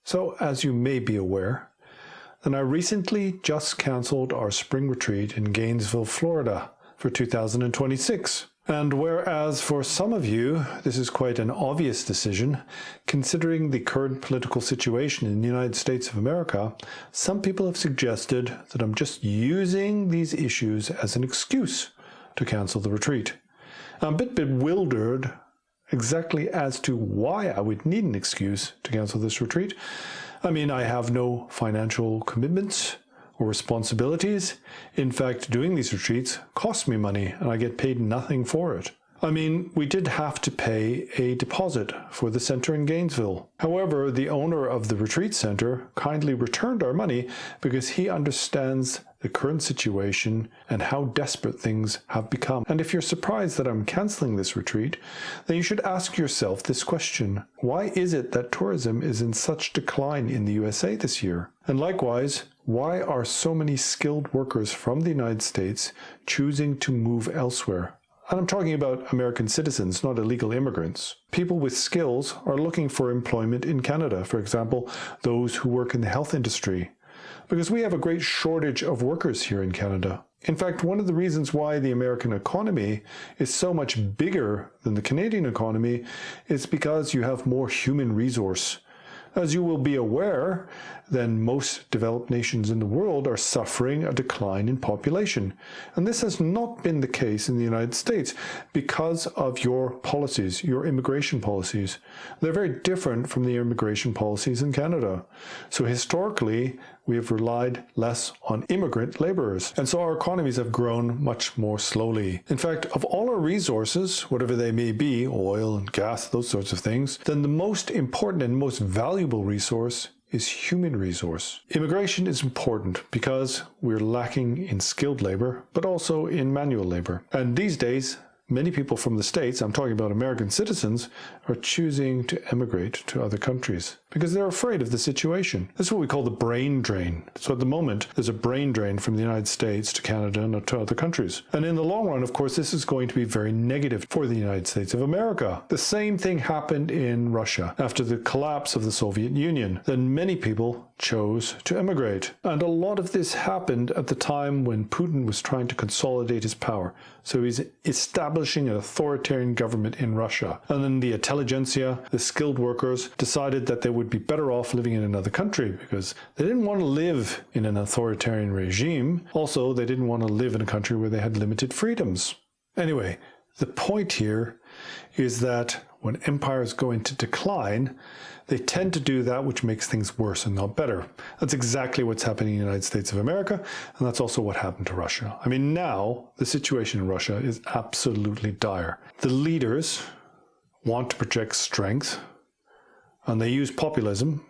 So, as you may be aware, then I recently just cancelled our spring retreat in Gainesville, Florida for 2026. And whereas for some of you, this is quite an obvious decision, considering the current political situation in the United States of America, some people have suggested that I'm just using these issues as an excuse to cancel the retreat. I'm a bit bewildered exactly as to why I would need an excuse to cancel this retreat. I mean, I have no financial commitments or responsibilities. In fact, doing these retreats costs me money and I get paid nothing for it. I mean, we did have to pay a deposit for the center in Gainesville. However, the owner of the retreat center kindly returned our money because he understands the current situation and how desperate things have become. And if you're surprised that I'm canceling this retreat, then you should ask yourself this question: why is it that tourism is in such decline in the USA this year? And likewise, why are so many skilled workers from the United States choosing to move elsewhere? And I'm talking about American citizens, not illegal immigrants. People with skills are looking for employment in Canada, for example, those who work in the health industry, because we have a great shortage of workers here in Canada. In fact, one of the reasons why the American economy is so much bigger than the Canadian economy is because you have more human resource. As you will be aware, then most developed nations in the world are suffering a decline in population. And this has not been the case in the United States because of your policies, your immigration policies. They're very different from the immigration policies in Canada. So historically, we have relied less on immigrant laborers. And so our economies have grown much more slowly. In fact, of all our resources, whatever they may be, oil and gas, those sorts of things, then the most important and most valuable resource is human resource. Immigration is important because we're lacking in skilled labor, but also in manual labor. And these days, many people from the States, I'm talking about American citizens, are choosing to emigrate to other countries because they're afraid of the situation. This is what we call the brain drain. So at the moment, there's a brain drain from the United States to Canada and to other countries. And in the long run, of course, this is going to be very negative for the United States of America. The same thing happened in Russia after the collapse of the Soviet Union. Then many people chose to emigrate. And a lot of this happened at the time when Putin was trying to consolidate his power. So he's establishing an authoritarian government in Russia. And then the intelligentsia, the skilled workers, decided that they would be better off living in another country because they didn't want to live in an authoritarian regime. Also, they didn't want to live in a country where they had limited freedoms. Anyway, the point here is that when empires go into decline, they tend to do that which makes things worse and not better. That's exactly what's happening in the United States of America, and that's also what happened to Russia. I mean, now the situation in Russia is absolutely dire. The leaders want to project strength, and they use populism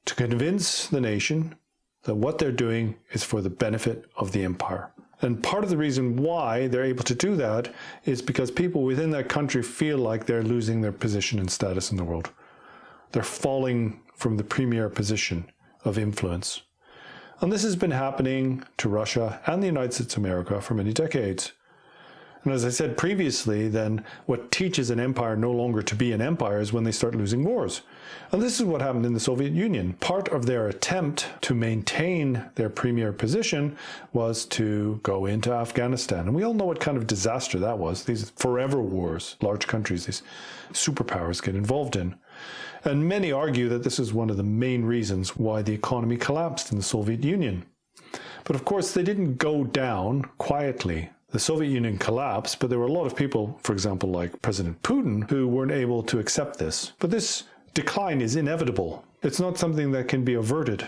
to convince the nation that what they're doing is for the benefit of the empire. And part of the reason why they're able to do that is because people within that country feel like they're losing their position and status in the world. They're falling from the premier position of influence. And this has been happening to Russia and the United States of America for many decades. And as I said previously, then what teaches an empire no longer to be an empire is when they start losing wars. And this is what happened in the Soviet Union. Part of their attempt to maintain their premier position was to go into Afghanistan. And we all know what kind of disaster that was. These forever wars, large countries, these superpowers get involved in. And many argue that this is one of the main reasons why the economy collapsed in the Soviet Union. But of course, they didn't go down quietly. The Soviet Union collapsed, but there were a lot of people, for example, like President Putin, who weren't able to accept this. But this decline is inevitable. It's not something that can be averted.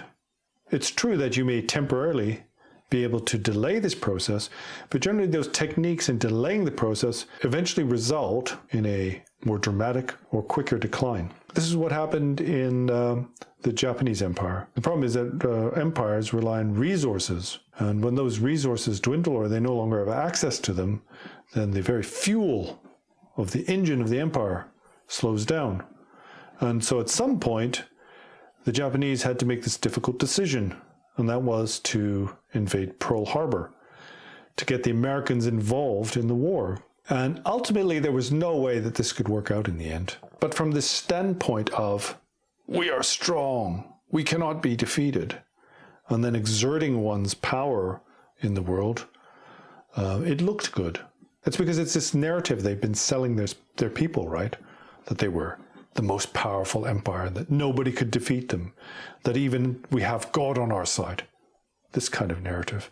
It's true that you may temporarily be able to delay this process, but generally those techniques in delaying the process eventually result in a more dramatic or quicker decline. This is what happened in the Japanese empire. The problem is that empires rely on resources, and when those resources dwindle or they no longer have access to them, then the very fuel of the engine of the empire slows down. And so at some point, the Japanese had to make this difficult decision, and that was to invade Pearl Harbor, to get the Americans involved in the war. And ultimately, there was no way that this could work out in the end. But from the standpoint of we are strong, we cannot be defeated, and then exerting one's power in the world, it looked good. It's because it's this narrative they've been selling their people, right? That they were the most powerful empire, that nobody could defeat them, that even we have God on our side. This kind of narrative.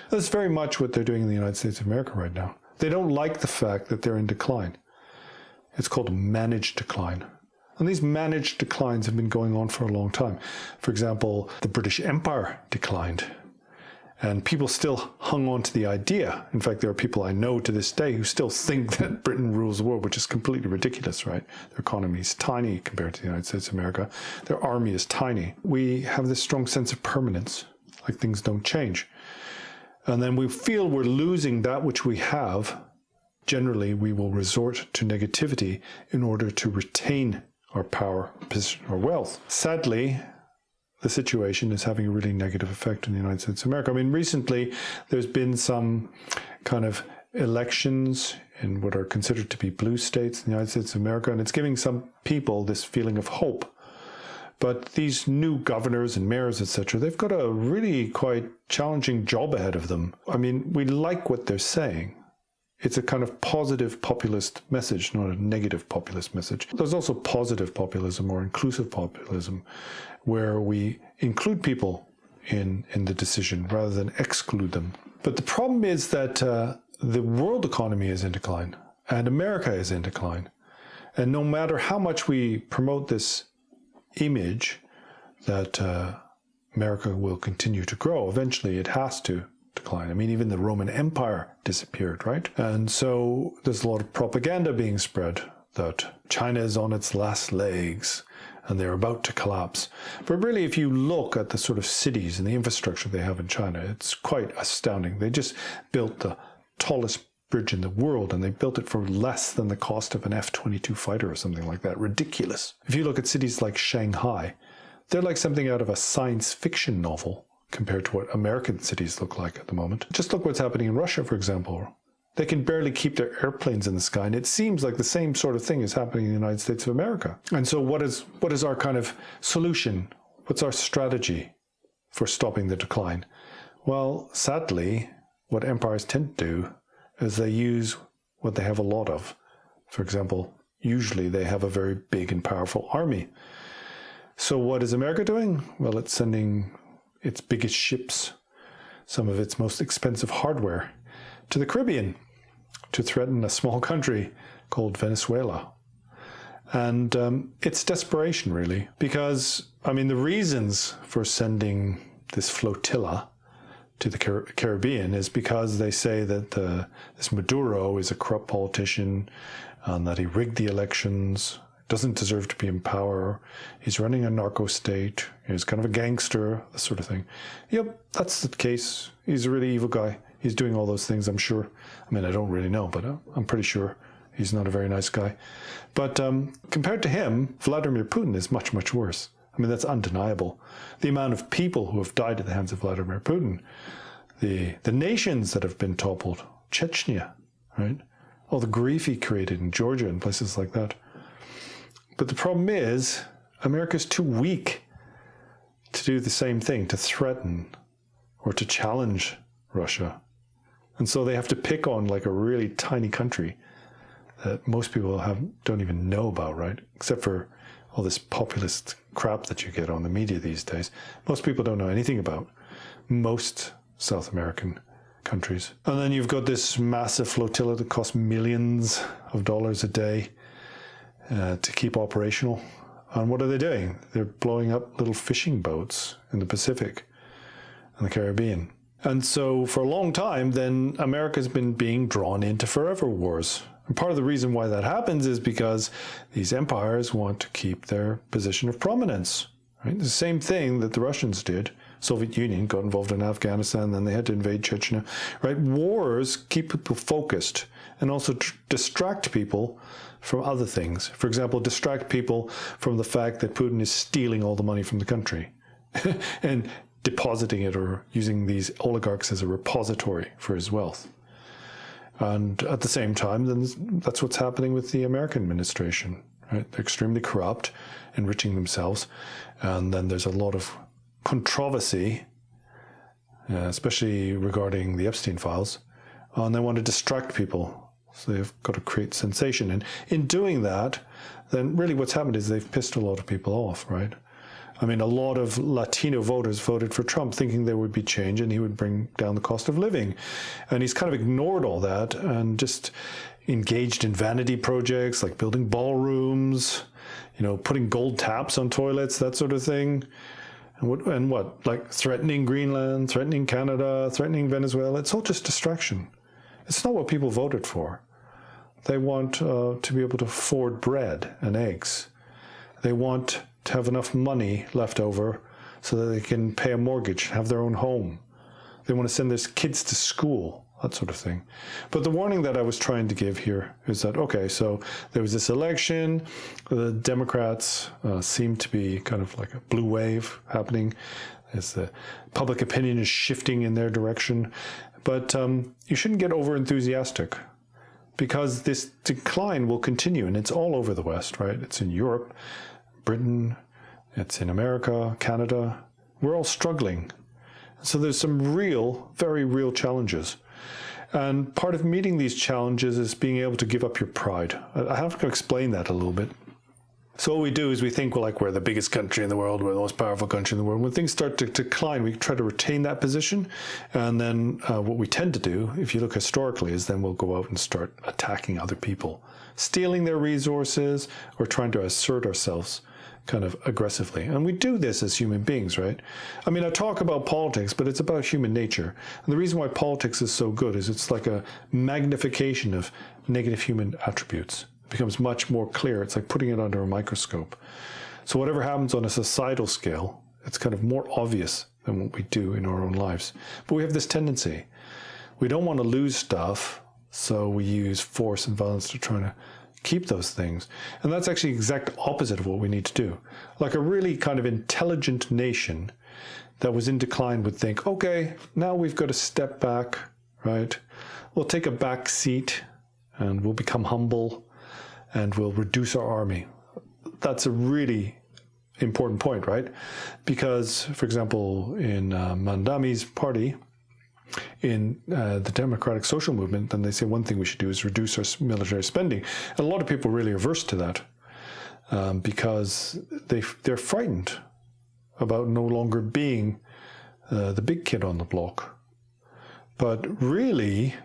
That's very much what they're doing in the United States of America right now. They don't like the fact that they're in decline. It's called a managed decline. And these managed declines have been going on for a long time. For example, the British Empire declined. And people still hung on to the idea. In fact, there are people I know to this day who still think that Britain rules the world, which is completely ridiculous, right? Their economy is tiny compared to the United States of America. Their army is tiny. We have this strong sense of permanence, like things don't change. And then we feel we're losing that which we have. Generally, we will resort to negativity in order to retain our power, position, or wealth. Sadly, the situation is having a really negative effect in the United States of America. I mean, recently, there's been some kind of elections in what are considered to be blue states in the United States of America, and it's giving some people this feeling of hope. But these new governors and mayors, etc., they've got a really quite challenging job ahead of them. I mean, we like what they're saying. It's a kind of positive populist message, not a negative populist message. There's also positive populism or inclusive populism, where we include people in the decision rather than exclude them. But the problem is that the world economy is in decline and America is in decline. And no matter how much we promote this image that America will continue to grow, eventually it has to decline. I mean, even the Roman Empire disappeared, right? And so there's a lot of propaganda being spread that China is on its last legs and they're about to collapse. But really, if you look at the sort of cities and the infrastructure they have in China, it's quite astounding. They just built the tallest bridge in the world, and they built it for less than the cost of an F-22 fighter or something like that. Ridiculous. If you look at cities like Shanghai, they're like something out of a science fiction novel compared to what American cities look like at the moment. Just look what's happening in Russia, for example. They can barely keep their airplanes in the sky, and it seems like the same sort of thing is happening in the United States of America. And so what is our kind of solution? What's our strategy for stopping the decline? Well, sadly, what empires tend to do is they use what they have a lot of. For example, usually they have a very big and powerful army. So what is America doing? Well, it's sending its biggest ships, some of its most expensive hardware, to the Caribbean to threaten a small country called Venezuela. And it's desperation, really, because, I mean, the reasons for sending this flotilla to the Caribbean is because they say that this Maduro is a corrupt politician and that he rigged the elections, doesn't deserve to be in power, he's running a narco state, he's kind of a gangster, that sort of thing. Yep, that's the case. He's a really evil guy. He's doing all those things, I'm sure. I mean, I don't really know, but I'm pretty sure he's not a very nice guy. But compared to him, Vladimir Putin is much, much worse. I mean, that's undeniable. The amount of people who have died at the hands of Vladimir Putin, the nations that have been toppled, Chechnya, right? All the grief he created in Georgia and places like that. But the problem is, America's too weak to do the same thing, to threaten or to challenge Russia. And so they have to pick on like a really tiny country that most people don't even know about, right? Except for all this populist crap that you get on the media these days. Most people don't know anything about most South American countries. And then you've got this massive flotilla that costs millions of dollars a day to keep operational. And what are they doing? They're blowing up little fishing boats in the Pacific and the Caribbean. And so for a long time, then America's been being drawn into forever wars. And part of the reason why that happens is because these empires want to keep their position of prominence. Right? The same thing that the Russians did. Soviet Union got involved in Afghanistan, then they had to invade Chechnya. Right? Wars keep people focused and also distract people from other things. For example, distract people from the fact that Putin is stealing all the money from the country and depositing it or using these oligarchs as a repository for his wealth. And at the same time, then that's what's happening with the American administration. right? They're extremely corrupt, enriching themselves. And then there's a lot of controversy, especially regarding the Epstein files. And they want to distract people. So they've got to create sensation. And in doing that, then really what's happened is they've pissed a lot of people off, right? I mean, a lot of Latino voters voted for Trump thinking there would be change and he would bring down the cost of living. And he's kind of ignored all that and just engaged in vanity projects like building ballrooms, putting gold taps on toilets, that sort of thing. And what? Like threatening Greenland, threatening Canada, threatening Venezuela. It's all just distraction. It's not what people voted for. They want to be able to afford bread and eggs. They want to have enough money left over so that they can pay a mortgage, have their own home. They want to send their kids to school, that sort of thing. But the warning that I was trying to give here is that, okay, so there was this election. The Democrats seem to be kind of like a blue wave happening as the public opinion is shifting in their direction. But you shouldn't get over enthusiastic, because this decline will continue, and it's all over the West, right? It's in Europe, Britain, it's in America, Canada. We're all struggling. So there's some very real challenges. And part of meeting these challenges is being able to give up your pride. I have to explain that a little bit. So what we do is we think, well, like, we're the biggest country in the world, we're the most powerful country in the world. When things start to decline, we try to retain that position. And then what we tend to do, if you look historically, is then we'll go out and start attacking other people, stealing their resources, or trying to assert ourselves kind of aggressively. And we do this as human beings, right? I mean, I talk about politics, but it's about human nature. And the reason why politics is so good is it's like a magnification of negative human attributes. Becomes much more clear. It's like putting it under a microscope. So whatever happens on a societal scale, it's kind of more obvious than what we do in our own lives. But we have this tendency. We don't want to lose stuff, so we use force and violence to try to keep those things. And that's actually the exact opposite of what we need to do. Like a really kind of intelligent nation that was in decline would think, okay, now we've got to step back, right? We'll take a back seat and we'll become humble, and we'll reduce our army. That's a really important point, right? Because, for example, in Mandami's party, in the Democratic Social Movement, then they say one thing we should do is reduce our military spending. And a lot of people really averse to that because they're frightened about no longer being the big kid on the block. But really,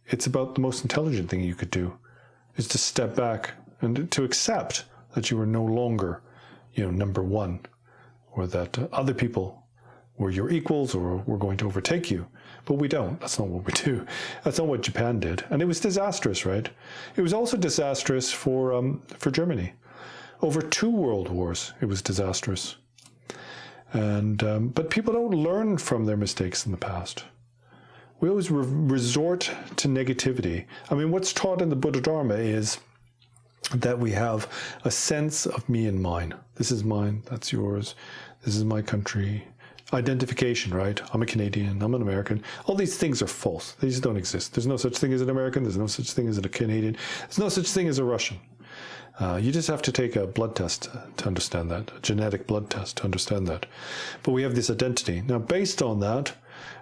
it's about the most intelligent thing you could do, is to step back and to accept that you are no longer, number one, or that other people were your equals or were going to overtake you. But we don't. That's not what we do. That's not what Japan did. And it was disastrous, right? It was also disastrous for Germany. Over 2 world wars, it was disastrous. And but people don't learn from their mistakes in the past. We always resort to negativity. I mean, what's taught in the Buddha Dharma is that we have a sense of me and mine. This is mine, that's yours, this is my country. Identification, right? I'm a Canadian, I'm an American. All these things are false. They just don't exist. There's no such thing as an American, there's no such thing as a Canadian, there's no such thing as a Russian. You just have to take a blood test to understand that, a genetic blood test to understand that. But we have this identity. Now, based on that,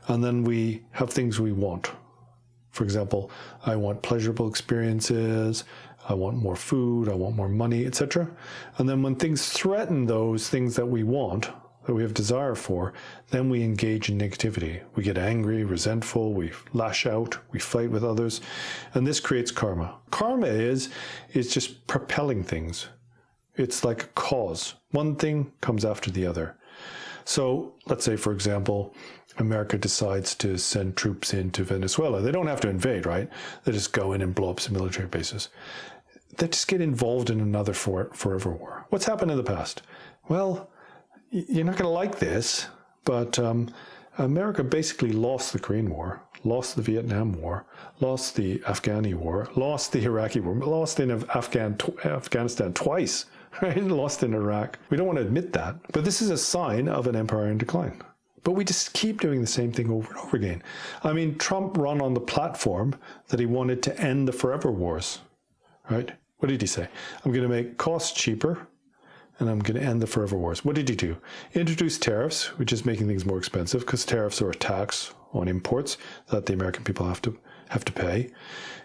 and then we have things we want. For example, I want pleasurable experiences, I want more food, I want more money, etc. And then when things threaten those things that we want, that we have desire for, then we engage in negativity. We get angry, resentful, we lash out, we fight with others, and this creates karma. Karma is just propelling things. It's like a cause. One thing comes after the other. So let's say, for example, America decides to send troops into Venezuela. They don't have to invade, right? They just go in and blow up some military bases. They just get involved in another forever war. What's happened in the past? Well, you're not going to like this, but America basically lost the Korean War, lost the Vietnam War, lost the Afghani War, lost the Iraqi War, lost in Afghanistan twice, right? Lost in Iraq. We don't want to admit that, but this is a sign of an empire in decline. But we just keep doing the same thing over and over again. I mean, Trump ran on the platform that he wanted to end the forever wars, right? What did he say? I'm going to make costs cheaper, and I'm going to end the forever wars. What did he do? Introduce tariffs, which is making things more expensive, because tariffs are a tax on imports that the American people have to pay.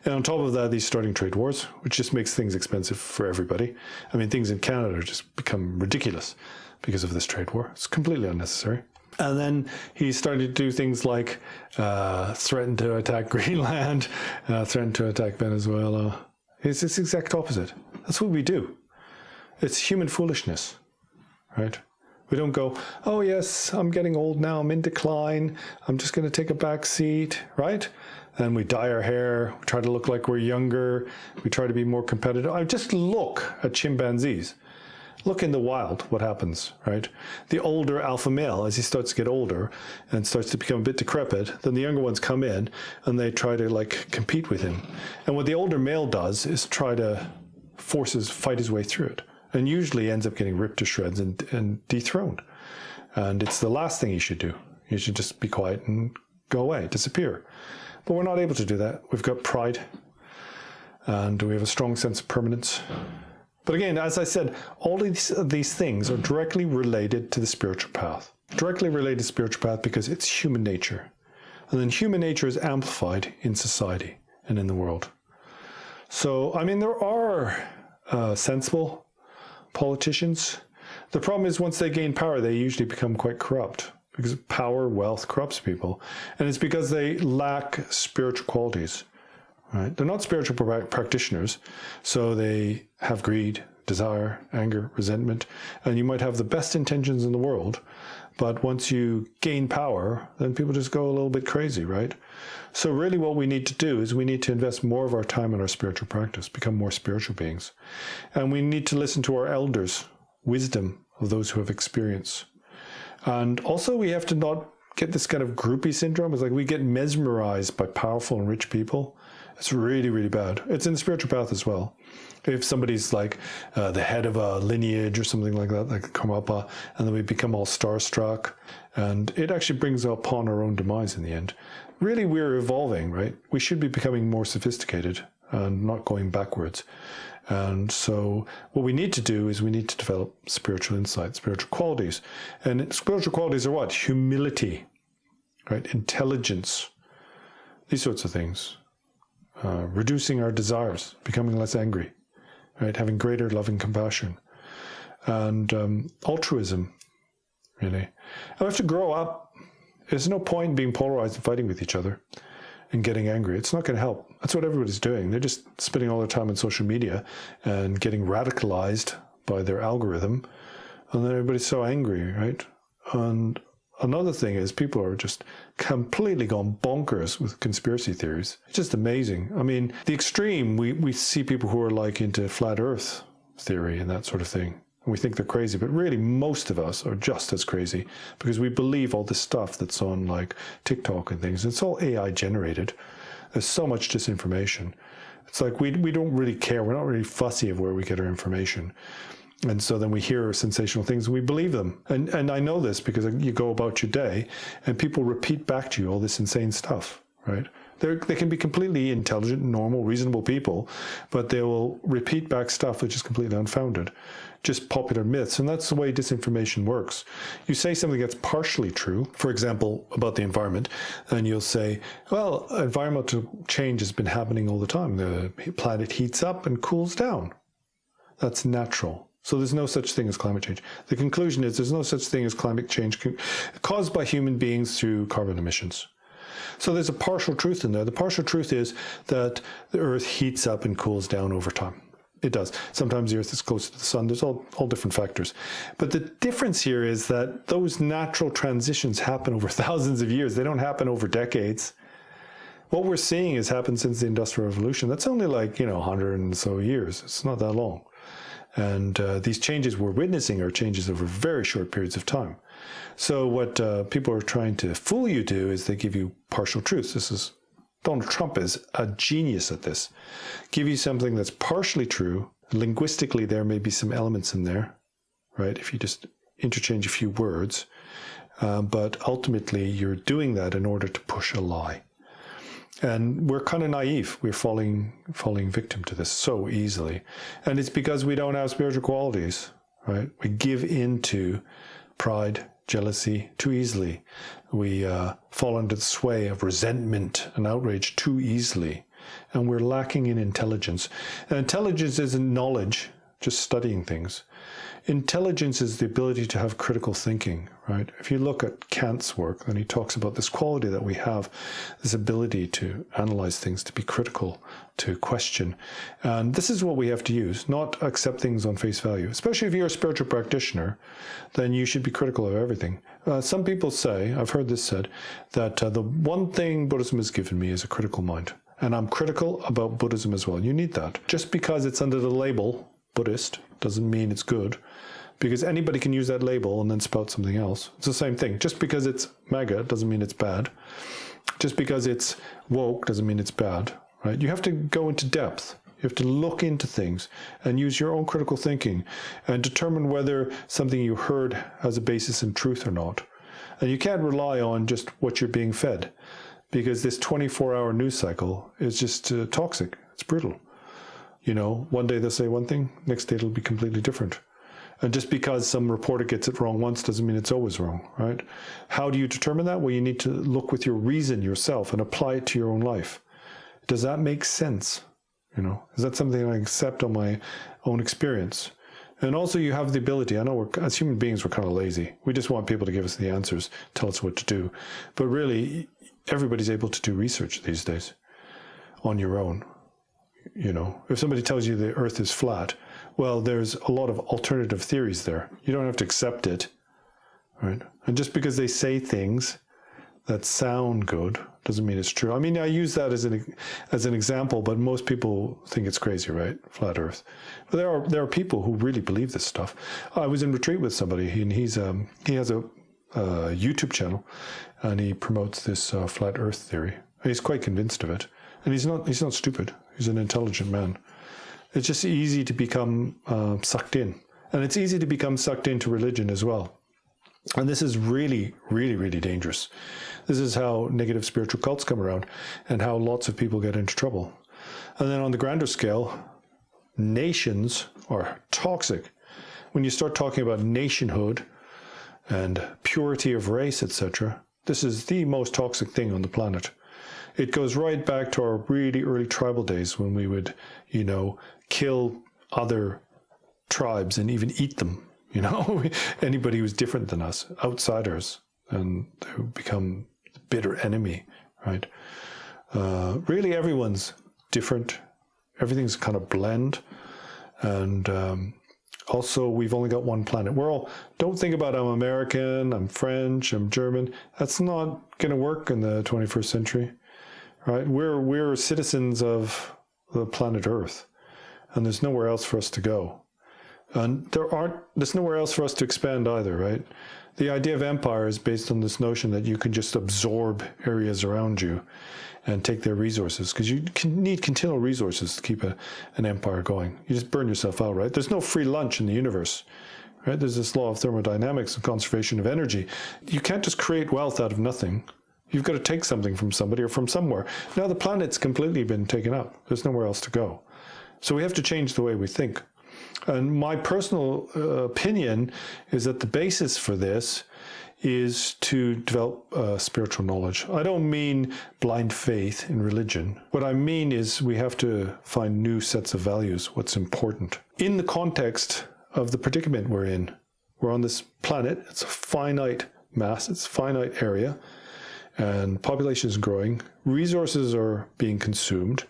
And on top of that, he's starting trade wars, which just makes things expensive for everybody. I mean, things in Canada just become ridiculous because of this trade war. It's completely unnecessary. And then he's starting to do things like threaten to attack Greenland, threaten to attack Venezuela. It's the exact opposite. That's what we do. It's human foolishness, right? We don't go, oh yes, I'm getting old now, I'm in decline, I'm just going to take a back seat, right? And we dye our hair, we try to look like we're younger, we try to be more competitive. I just look at chimpanzees. Look in the wild, what happens, right? The older alpha male, as he starts to get older and starts to become a bit decrepit, then the younger ones come in and they try to like compete with him. And what the older male does is try to fight his way through it. And usually ends up getting ripped to shreds and dethroned. And it's the last thing you should do. You should just be quiet and go away, disappear. But we're not able to do that. We've got pride, and we have a strong sense of permanence. But again, as I said, all these things are directly related to the spiritual path. Directly related to spiritual path because it's human nature. And then human nature is amplified in society and in the world. So, I mean, there are sensible politicians. The problem is once they gain power, they usually become quite corrupt because power, wealth corrupts people. And it's because they lack spiritual qualities, right? They're not spiritual practitioners. So they have greed, desire, anger, resentment, and you might have the best intentions in the world. But once you gain power, then people just go a little bit crazy, right? So really what we need to do is we need to invest more of our time in our spiritual practice, become more spiritual beings. And we need to listen to our elders, wisdom of those who have experience. And also we have to not get this kind of groupie syndrome. It's like we get mesmerized by powerful and rich people. It's really, really bad. It's in the spiritual path as well. If somebody's like the head of a lineage or something like that, like Karmapa, and then we become all starstruck, and it actually brings upon our own demise in the end. Really, we're evolving, right? We should be becoming more sophisticated and not going backwards. And so what we need to do is we need to develop spiritual insight, spiritual qualities. And spiritual qualities are what? Humility, right? Intelligence, these sorts of things. Reducing our desires, becoming less angry, right? Having greater loving compassion. And altruism, really. And we have to grow up. There's no point being polarized and fighting with each other and getting angry. It's not going to help. That's what everybody's doing. They're just spending all their time on social media and getting radicalized by their algorithm. And then everybody's so angry, right? And another thing is people are just completely gone bonkers with conspiracy theories. It's just amazing. I mean, the extreme, we see people who are like into flat earth theory and that sort of thing. We think they're crazy, but really most of us are just as crazy because we believe all this stuff that's on like TikTok and things. It's all AI generated. There's so much disinformation. It's like we don't really care. We're not really fussy of where we get our information. And so then we hear sensational things and we believe them. And I know this because you go about your day and people repeat back to you all this insane stuff, right? They can be completely intelligent, normal, reasonable people, but they will repeat back stuff which is completely unfounded, just popular myths. And that's the way disinformation works. You say something that's partially true, for example, about the environment, and you'll say, well, environmental change has been happening all the time. The planet heats up and cools down. That's natural. So there's no such thing as climate change. The conclusion is there's no such thing as climate change caused by human beings through carbon emissions. So there's a partial truth in there. The partial truth is that the Earth heats up and cools down over time. It does. Sometimes the Earth is close to the sun. There's all different factors. But the difference here is that those natural transitions happen over thousands of years. They don't happen over decades. What we're seeing has happened since the Industrial Revolution. That's only like, 100 and so years. It's not that long. And these changes we're witnessing are changes over very short periods of time. So what people are trying to fool you to is they give you partial truths. Donald Trump is a genius at this. Give you something that's partially true. Linguistically, there may be some elements in there, right? If you just interchange a few words. But ultimately, you're doing that in order to push a lie. And we're kind of naive. We're falling victim to this so easily. And it's because we don't have spiritual qualities, right? We give into pride, jealousy too easily. We fall under the sway of resentment and outrage too easily. And we're lacking in intelligence. And intelligence isn't knowledge, just studying things. Intelligence is the ability to have critical thinking, right? If you look at Kant's work, then he talks about this quality that we have, this ability to analyze things, to be critical, to question. And this is what we have to use, not accept things on face value. Especially if you're a spiritual practitioner, then you should be critical of everything. Some people say, I've heard this said, that the one thing Buddhism has given me is a critical mind. And I'm critical about Buddhism as well. You need that. Just because it's under the label Buddhist doesn't mean it's good, because anybody can use that label and then spout something else. It's the same thing. Just because it's MAGA doesn't mean it's bad. Just because it's woke doesn't mean it's bad, right? You have to go into depth. You have to look into things and use your own critical thinking and determine whether something you heard has a basis in truth or not. And you can't rely on just what you're being fed, because this 24-hour news cycle is just toxic. It's brutal. You know, one day they'll say one thing, next day it'll be completely different. And just because some reporter gets it wrong once doesn't mean it's always wrong, right? How do you determine that? Well, you need to look with your reason yourself and apply it to your own life. Does that make sense? You know, is that something I accept on my own experience? And also you have the ability, I know as human beings, we're kind of lazy. We just want people to give us the answers, tell us what to do. But really, everybody's able to do research these days on your own. You know, if somebody tells you the earth is flat, well, there's a lot of alternative theories there. You don't have to accept it, right? And just because they say things that sound good doesn't mean it's true. I mean, I use that as an example, but most people think it's crazy, right? Flat earth. But there are people who really believe this stuff. I was in retreat with somebody, and he has a YouTube channel, and he promotes this flat earth theory. He's quite convinced of it. And he's not stupid. He's an intelligent man. It's just easy to become sucked in. And it's easy to become sucked into religion as well. And this is really, really, really dangerous. This is how negative spiritual cults come around and how lots of people get into trouble. And then on the grander scale, nations are toxic. When you start talking about nationhood and purity of race, etc., this is the most toxic thing on the planet. It goes right back to our really early tribal days when we would, you know, kill other tribes and even eat them, you know, anybody who's different than us, outsiders, and they would become the bitter enemy, right? Really, everyone's different. Everything's kind of blend. And also, we've only got one planet. Don't think about I'm American, I'm French, I'm German. That's not going to work in the 21st century. Right, we're citizens of the planet Earth, and there's nowhere else for us to go, and there's nowhere else for us to expand either. Right, the idea of empire is based on this notion that you can just absorb areas around you, and take their resources, because you need continual resources to keep an empire going. You just burn yourself out. Right, there's no free lunch in the universe. Right, there's this law of thermodynamics and conservation of energy. You can't just create wealth out of nothing. You've got to take something from somebody or from somewhere. Now the planet's completely been taken up. There's nowhere else to go. So we have to change the way we think. And my personal opinion is that the basis for this is to develop spiritual knowledge. I don't mean blind faith in religion. What I mean is we have to find new sets of values, what's important. In the context of the predicament we're in, we're on this planet. It's a finite mass. It's a finite area. And population is growing, resources are being consumed,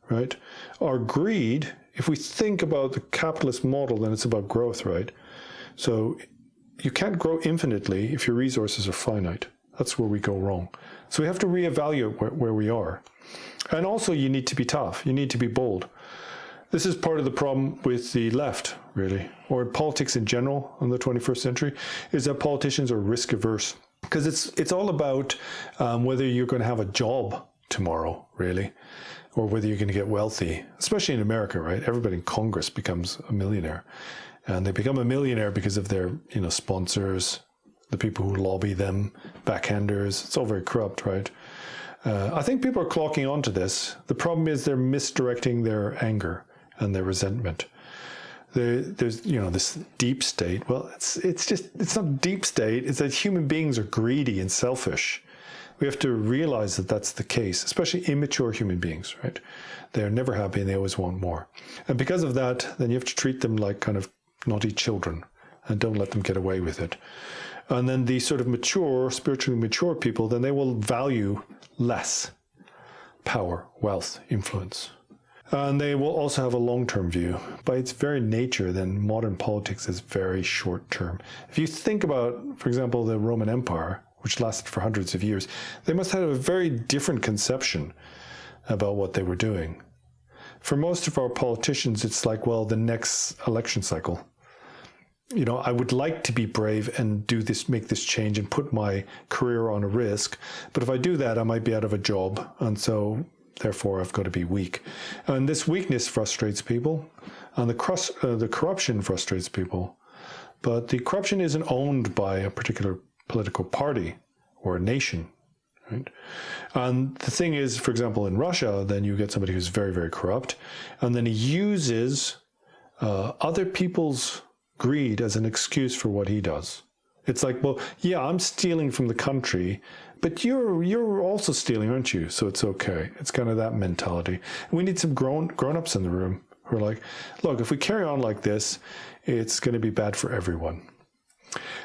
right? Our greed, if we think about the capitalist model, then it's about growth, right? So you can't grow infinitely if your resources are finite. That's where we go wrong. So we have to reevaluate where we are. And also you need to be tough. You need to be bold. This is part of the problem with the left, really, or politics in general in the 21st century, is that politicians are risk averse. Because it's all about whether you're going to have a job tomorrow, really, or whether you're going to get wealthy, especially in America, right? Everybody in Congress becomes a millionaire, and they become a millionaire because of their, you know, sponsors, the people who lobby them, backhanders. It's all very corrupt, right? I think people are clocking onto this. The problem is they're misdirecting their anger and their resentment. There's this deep state. Well, it's not deep state. It's that human beings are greedy and selfish. We have to realize that that's the case, especially immature human beings, right? They're never happy and they always want more. And because of that, then you have to treat them like kind of naughty children and don't let them get away with it. And then the sort of mature, spiritually mature people, then they will value less power, wealth, influence. And they will also have a long-term view. By its very nature, then modern politics is very short-term. If you think about, for example, the Roman Empire, which lasted for hundreds of years, they must have a very different conception about what they were doing. For most of our politicians, it's like, well, the next election cycle. I would like to be brave and do this, make this change and put my career on a risk. But if I do that, I might be out of a job. And so therefore, I've got to be weak. And this weakness frustrates people. And the corruption frustrates people. But the corruption isn't owned by a particular political party or a nation. Right? And the thing is, for example, in Russia, then you get somebody who's very, very corrupt. And then he uses other people's greed as an excuse for what he does. It's like, well, yeah, I'm stealing from the country, but you're also stealing, aren't you? So it's okay. It's kind of that mentality. We need some grown-ups in the room who are like, look, if we carry on like this, it's going to be bad for everyone.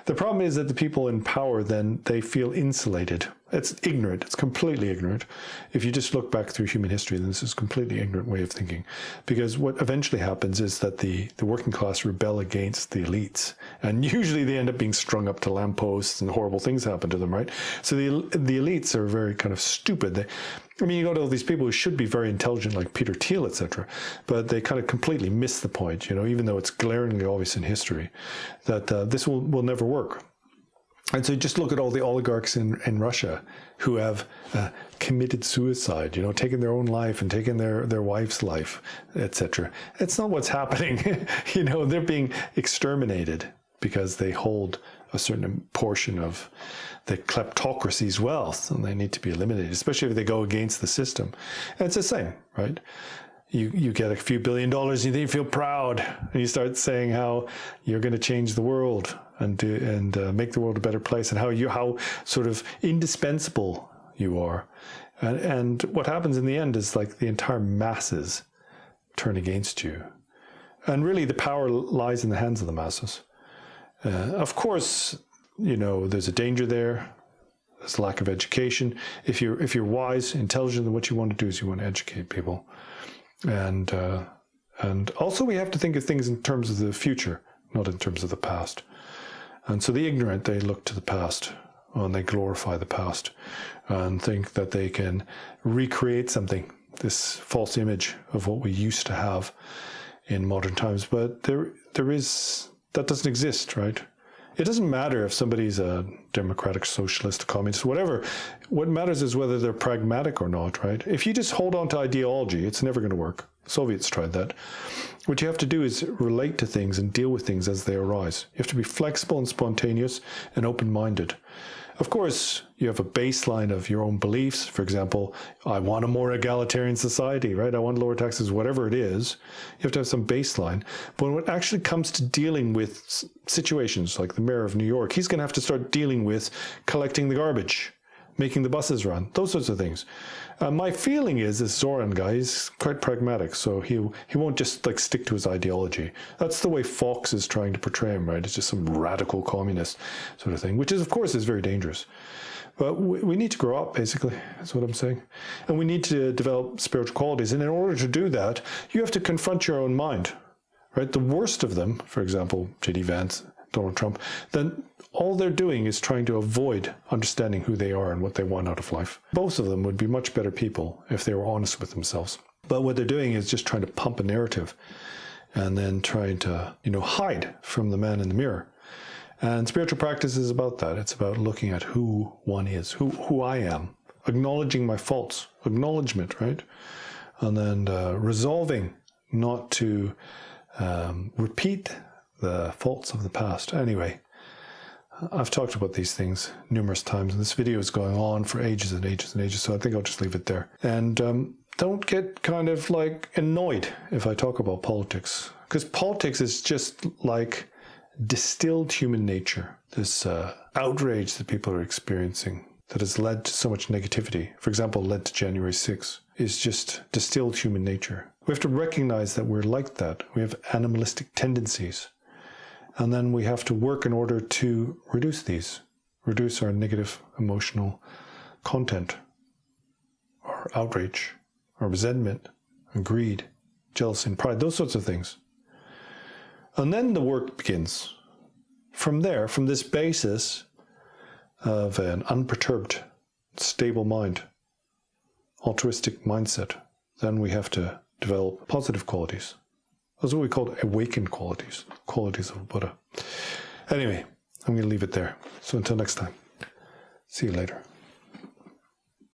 The problem is that the people in power, then, they feel insulated. It's ignorant. It's completely ignorant. If you just look back through human history, then this is a completely ignorant way of thinking. Because what eventually happens is that the working class rebel against the elites. And usually they end up being strung up to lampposts and horrible things happen to them, right? So the elites are very kind of stupid. You go to all these people who should be very intelligent, like Peter Thiel, etc., but they kind of completely miss the point, even though it's glaringly obvious in history, that this will never work. And so just look at all the oligarchs in Russia who have committed suicide, taken their own life and taken their wife's life, etc. It's not what's happening. They're being exterminated because they hold a certain portion of the kleptocracy's wealth, and they need to be eliminated, especially if they go against the system. And it's the same, right? You get a few $1 billion, and you feel proud, and you start saying how you're going to change the world and make the world a better place, and how sort of indispensable you are. And what happens in the end is like the entire masses turn against you. And really the power lies in the hands of the masses. Of course, there's a danger there. There's a lack of education. If you're wise, intelligent, then what you want to do is you want to educate people. And also we have to think of things in terms of the future, not in terms of the past. And so the ignorant, they look to the past and they glorify the past and think that they can recreate something, this false image of what we used to have in modern times. But that doesn't exist, right? It doesn't matter if somebody's a democratic, socialist, communist, whatever. What matters is whether they're pragmatic or not, right? If you just hold on to ideology, it's never going to work. Soviets tried that. What you have to do is relate to things and deal with things as they arise. You have to be flexible and spontaneous and open-minded. Of course, you have a baseline of your own beliefs. For example, I want a more egalitarian society, right? I want lower taxes, whatever it is. You have to have some baseline. But when it actually comes to dealing with situations like the mayor of New York, he's going to have to start dealing with collecting the garbage, making the buses run, those sorts of things. My feeling is this Zoran guy is quite pragmatic, so he won't just stick to his ideology. That's the way Fox is trying to portray him, right? It's just some radical communist sort of thing, which is, of course, is very dangerous. But we need to grow up, basically. That's what I'm saying. And we need to develop spiritual qualities. And in order to do that, you have to confront your own mind, right? The worst of them, for example, J.D. Vance, Donald Trump, then all they're doing is trying to avoid understanding who they are and what they want out of life. Both of them would be much better people if they were honest with themselves. But what they're doing is just trying to pump a narrative and then trying to, hide from the man in the mirror. And spiritual practice is about that. It's about looking at who one is, who I am, acknowledging my faults, acknowledgement, right? And then resolving not to repeat the faults of the past. Anyway, I've talked about these things numerous times, and this video is going on for ages and ages and ages, so I think I'll just leave it there. And don't get kind of like annoyed if I talk about politics, because politics is just like distilled human nature. This outrage that people are experiencing that has led to so much negativity, for example, led to January 6th, is just distilled human nature. We have to recognize that we're like that. We have animalistic tendencies. And then we have to work in order to reduce our negative emotional content, our outrage, our resentment, and greed, jealousy, and pride, those sorts of things. And then the work begins. From there, from this basis of an unperturbed, stable mind, altruistic mindset, then we have to develop positive qualities. Those are what we call awakened qualities, qualities of Buddha. Anyway, I'm going to leave it there. So until next time, see you later.